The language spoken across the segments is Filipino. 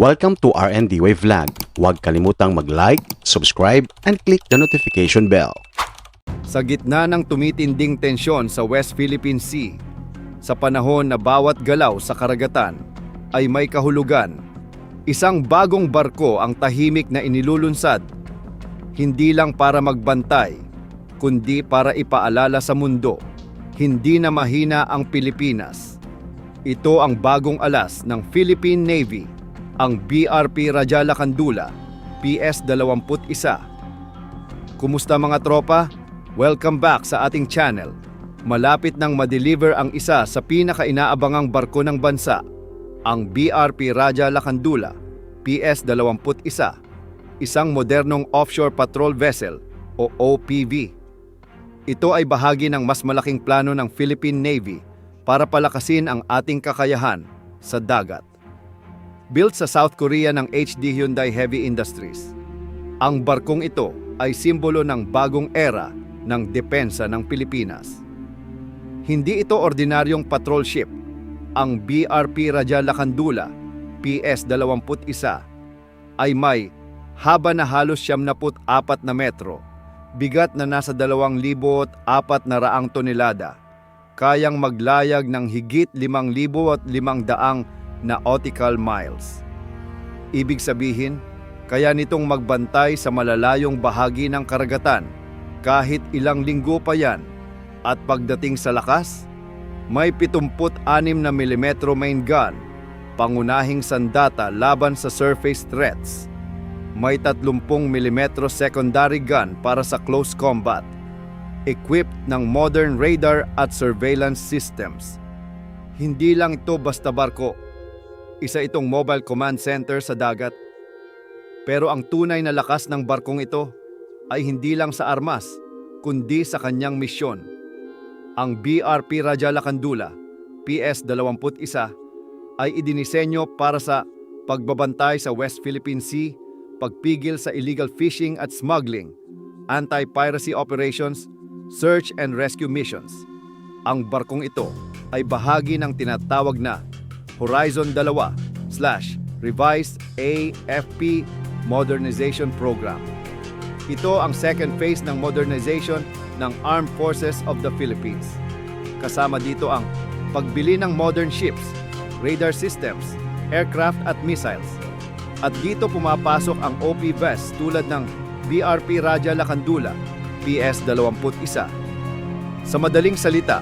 Welcome to RND Way Vlog. Huwag kalimutang mag-like, subscribe, and click the notification bell. Sa gitna ng tumitinding tensyon sa West Philippine Sea, sa panahon na bawat galaw sa karagatan ay may kahulugan, isang bagong barko ang tahimik na inilulunsad, hindi lang para magbantay, kundi para ipaalala sa mundo, hindi na mahina ang Pilipinas. Ito ang bagong alas ng Philippine Navy, ang BRP Raja Lacandula, PS-21. Kumusta mga tropa? Welcome back sa ating channel. Malapit nang ma-deliver ang isa sa pinaka-inaabangang barko ng bansa, ang BRP Raja Lacandula, PS-21, isang modernong offshore patrol vessel o OPV. Ito ay bahagi ng mas malaking plano ng Philippine Navy para palakasin ang ating kakayahan sa dagat. Built sa South Korea ng HD Hyundai Heavy Industries, ang barkong ito ay simbolo ng bagong era ng depensa ng Pilipinas. Hindi ito ordinaryong patrol ship. Ang BRP Raja Lacandula, PS-21, ay may haba na halos 74 na metro, bigat na nasa 2,400 tonelada, kayang maglayag ng higit 5,500 nautical miles. Ibig sabihin, kaya nitong magbantay sa malalayong bahagi ng karagatan kahit ilang linggo pa yan, at pagdating sa lakas, may 76 mm main gun, pangunahing sandata laban sa surface threats. May 30 mm secondary gun para sa close combat, equipped ng modern radar at surveillance systems. Hindi lang ito basta barko. Isa itong mobile command center sa dagat. Pero ang tunay na lakas ng barkong ito ay hindi lang sa armas, kundi sa kanyang misyon. Ang BRP Raja Lacandula, PS-21, ay idinisenyo para sa pagbabantay sa West Philippine Sea, pagpigil sa illegal fishing at smuggling, anti-piracy operations, search and rescue missions. Ang barkong ito ay bahagi ng tinatawag na Horizon 2/Revised AFP Modernization Program. Ito ang second phase ng modernization ng Armed Forces of the Philippines. Kasama dito ang pagbili ng modern ships, radar systems, aircraft at missiles. At dito pumapasok ang OPVs tulad ng BRP Raja Lacandula, PS-21. Sa madaling salita,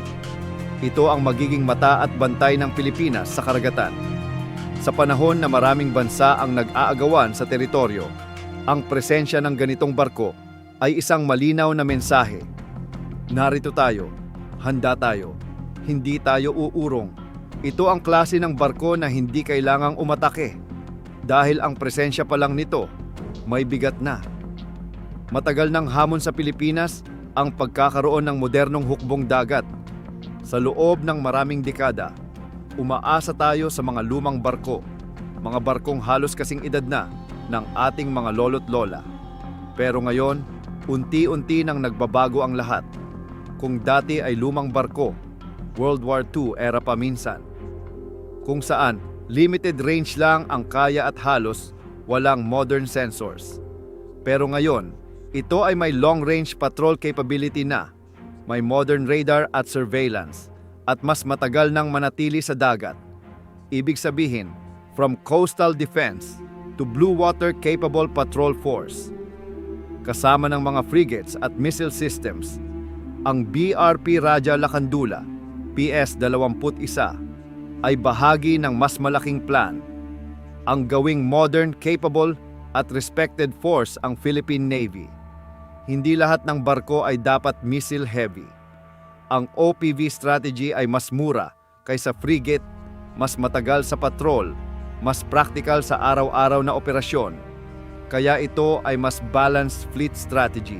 ito ang magiging mata at bantay ng Pilipinas sa karagatan. Sa panahon na maraming bansa ang nag-aagawan sa teritoryo, ang presensya ng ganitong barko ay isang malinaw na mensahe. Narito tayo, handa tayo, hindi tayo uurong. Ito ang klase ng barko na hindi kailangang umatake, dahil ang presensya pa lang nito may bigat na. Matagal nang hamon sa Pilipinas ang pagkakaroon ng modernong hukbong dagat. Sa loob ng maraming dekada, umaasa tayo sa mga lumang barko, mga barkong halos kasing edad na ng ating mga lolo't lola. Pero ngayon, unti-unti nang nagbabago ang lahat. Kung dati ay lumang barko, World War II era pa minsan, kung saan limited range lang ang kaya at halos walang modern sensors. Pero ngayon, ito ay may long-range patrol capability na, may modern radar at surveillance, at mas matagal nang manatili sa dagat. Ibig sabihin, from coastal defense to blue water capable patrol force. Kasama ng mga frigates at missile systems, ang BRP Raja Lacandula, PS-21, ay bahagi ng mas malaking plan. Ang gawing modern, capable at respected force ang Philippine Navy. Hindi lahat ng barko ay dapat missile heavy. Ang OPV strategy ay mas mura kaysa frigate, mas matagal sa patrol, mas practical sa araw-araw na operasyon. Kaya ito ay mas balanced fleet strategy.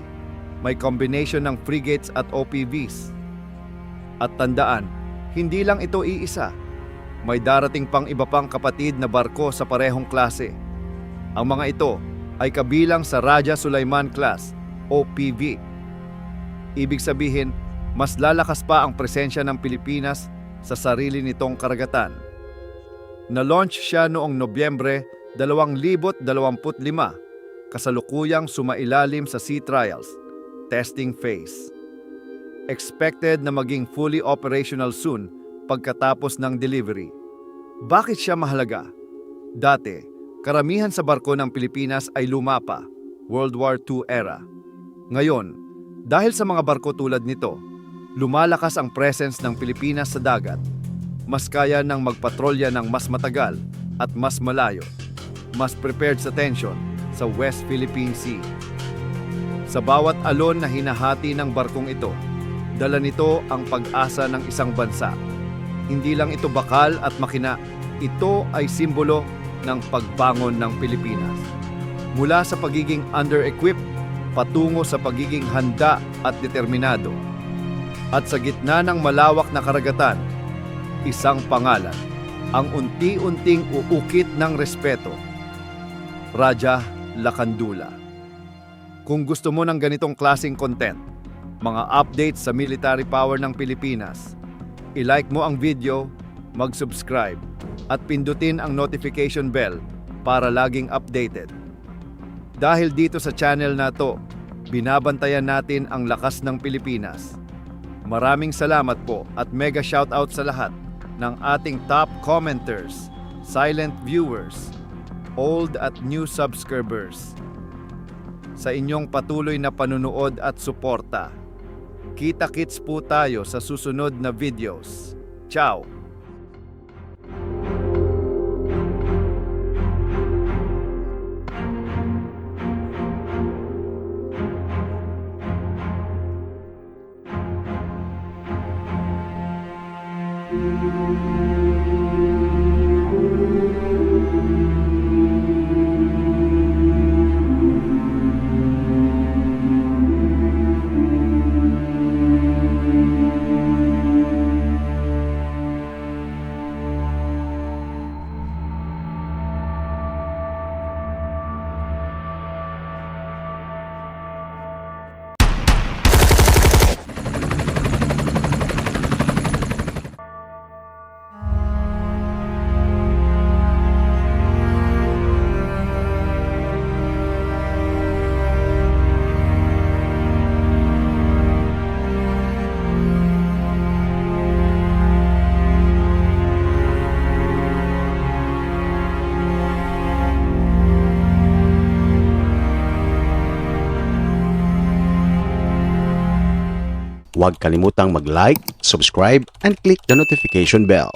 May combination ng frigates at OPVs. At tandaan, hindi lang ito iisa. May darating pang iba pang kapatid na barko sa parehong klase. Ang mga ito ay kabilang sa Raja Sulaiman class, OPV. Ibig sabihin, mas lalakas pa ang presensya ng Pilipinas sa sarili nitong karagatan. Na-launch siya noong Nobyembre 2025, kasalukuyang sumailalim sa sea trials, testing phase. Expected na maging fully operational soon pagkatapos ng delivery. Bakit siya mahalaga? Dati, karamihan sa barko ng Pilipinas ay luma pa, World War II era. Ngayon, dahil sa mga barko tulad nito, lumalakas ang presence ng Pilipinas sa dagat. Mas kaya ng magpatrolya ng mas matagal at mas malayo. Mas prepared sa tension sa West Philippine Sea. Sa bawat alon na hinahati ng barkong ito, dala nito ang pag-asa ng isang bansa. Hindi lang ito bakal at makina, ito ay simbolo ng pagbangon ng Pilipinas. Mula sa pagiging under-equipped, patungo sa pagiging handa at determinado. At sa gitna ng malawak na karagatan, isang pangalan, ang unti-unting uukit ng respeto. Raja Lacandula. Kung gusto mo ng ganitong klaseng content, mga updates sa military power ng Pilipinas, i-like mo ang video, mag-subscribe, at pindutin ang notification bell para laging updated. Dahil dito sa channel na to, binabantayan natin ang lakas ng Pilipinas. Maraming salamat po at mega shoutout sa lahat ng ating top commenters, silent viewers, old at new subscribers. Sa inyong patuloy na panunood at suporta. Kita-kits po tayo sa susunod na videos. Ciao! Huwag kalimutang mag-like, subscribe, and click the notification bell